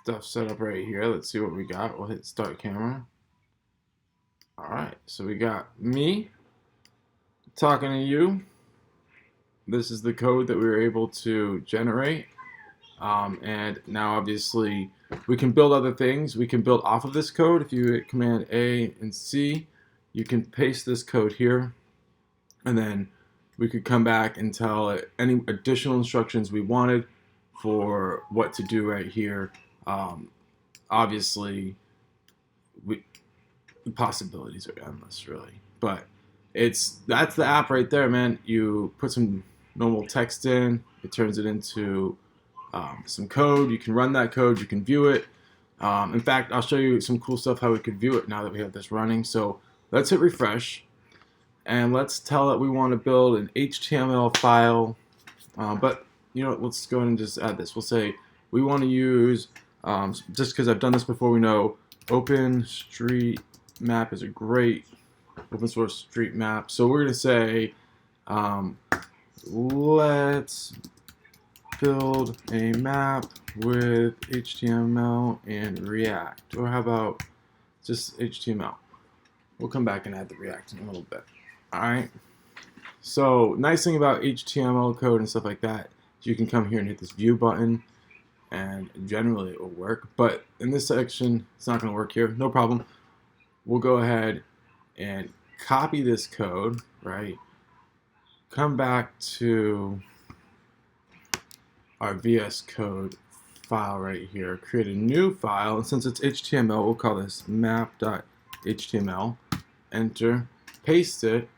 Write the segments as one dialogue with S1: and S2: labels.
S1: stuff set up right here. Let's see what we got. We'll hit start camera. All right, so we got me talking to you. This is the code that we were able to generate. And now obviously we can build other things. We can build off of this code. If you hit Command A and C, you can paste this code here. And then we could come back and tell it any additional instructions we wanted for what to do right here. Obviously, the possibilities are endless, really. But that's the app right there, man. You put some normal text in, it turns it into some code. You can run that code, you can view it. In fact, I'll show you some cool stuff how we could view it now that we have this running. So let's hit refresh, and let's tell it we want to build an HTML file. But you know, let's go ahead and just add this. We'll say we want to use, just because I've done this before, we know OpenStreetMap is a great open source street map. So we're going to say, let's build a map with HTML and React. Or how about just HTML? We'll come back and add the React in a little bit. Alright. So nice thing about HTML code and stuff like that is you can come here and hit this view button, and generally it will work. But in this section, it's not going to work here. No problem. We'll go ahead and copy this code, right? Come back to our VS Code file right here, create a new file, and since it's HTML, we'll call this map.html, enter, paste it,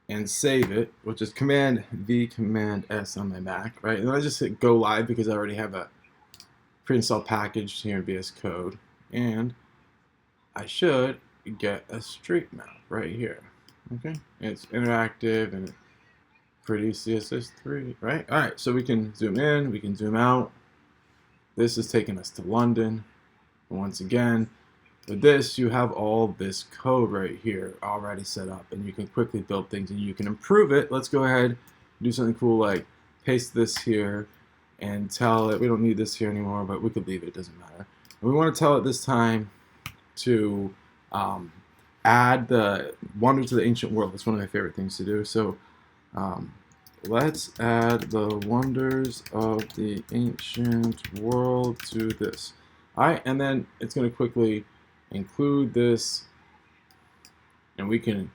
S1: and save it, which is Command V, Command S on my Mac, right? And then I just hit go live because I already have a pre-installed package here in VS Code, and I should get a street map right here. Okay, it's interactive and pretty CSS3, right? All right, so we can zoom in, we can zoom out. This is taking us to London. And once again, with this, you have all this code right here already set up, and you can quickly build things and you can improve it. Let's go ahead and do something cool like paste this here and tell it we don't need this here anymore, but we could leave it, it doesn't matter. And we want to tell it this time to add the wonders of the ancient world. It's one of my favorite things to do. So let's add the wonders of the ancient world to this. All right, and then it's going to quickly include this, and we can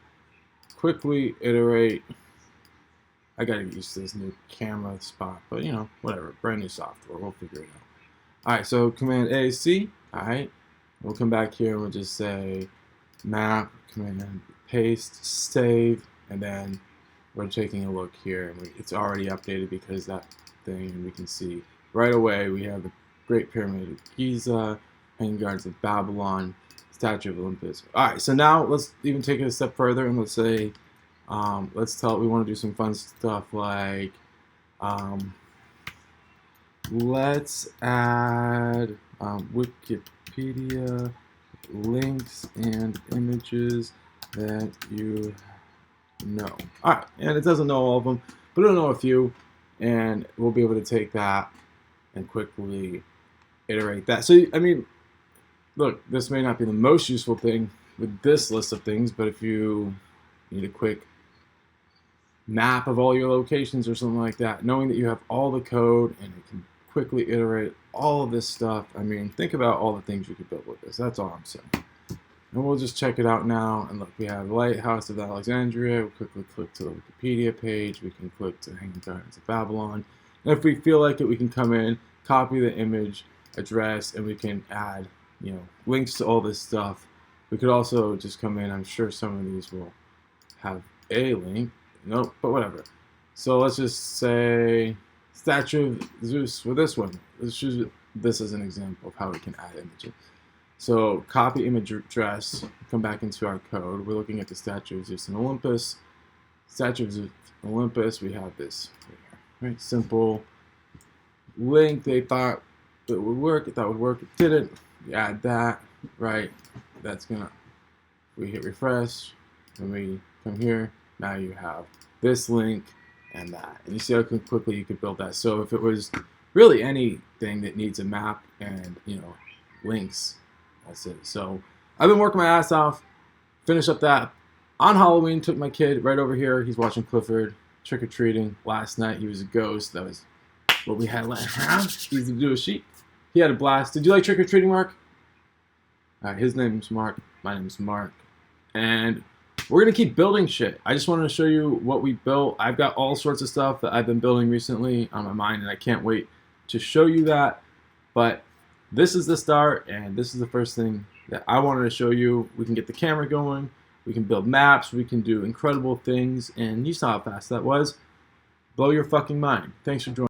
S1: quickly iterate. I got to get used to this new camera spot, but you know, whatever, brand new software, we'll figure it out. All right, so Command A, C. All right, we'll come back here and we'll just say map, command paste, save, and then we're taking a look here, and it's already updated because that thing, and we can see right away we have the Great Pyramid of Giza, Hanging Gardens of Babylon, Statue of Olympus. All right, so now let's even take it a step further, and let's say, let's tell it we want to do some fun stuff like, let's add Wikipedia links and images that you know. All right, and it doesn't know all of them, but it'll know a few, and we'll be able to take that and quickly iterate that. So, I mean, look, this may not be the most useful thing with this list of things, but if you need a quick map of all your locations or something like that, knowing that you have all the code and it can quickly iterate all of this stuff, I mean, think about all the things you could build with this. That's all I'm saying. And we'll just check it out now. And look, we have Lighthouse of Alexandria. We'll quickly click to the Wikipedia page. We can click to Hanging Gardens of Babylon. And if we feel like it, we can come in, copy the image address, and we can add, you know, links to all this stuff. We could also just come in. I'm sure some of these will have a link. Nope, but whatever. So let's just say Statue of Zeus with this one. Let's use this as an example of how we can add images. So copy image address, come back into our code. We're looking at the Statue of Zeus in Olympus. Statue of Zeus in Olympus, we have this here, right? Simple link. They thought it would work. It thought it would work. It didn't. We add that, right? That's gonna, we hit refresh, and we come here. Now you have this link and that. And you see how quickly you could build that. So if it was really anything that needs a map and, you know, links. That's it. So I've been working my ass off. Finished up that on Halloween. Took my kid right over here. He's watching Clifford trick-or-treating. Last night he was a ghost. That was what we had last round. He's to do a sheep. He had a blast. Did you like trick-or-treating, Mark? All right, his name's Mark. My name's Mark. And we're going to keep building shit. I just wanted to show you what we built. I've got all sorts of stuff that I've been building recently on my mind, and I can't wait to show you that. But this is the start, and this is the first thing that I wanted to show you. We can get the camera going. We can build maps. We can do incredible things. And you saw how fast that was. Blow your fucking mind. Thanks for joining.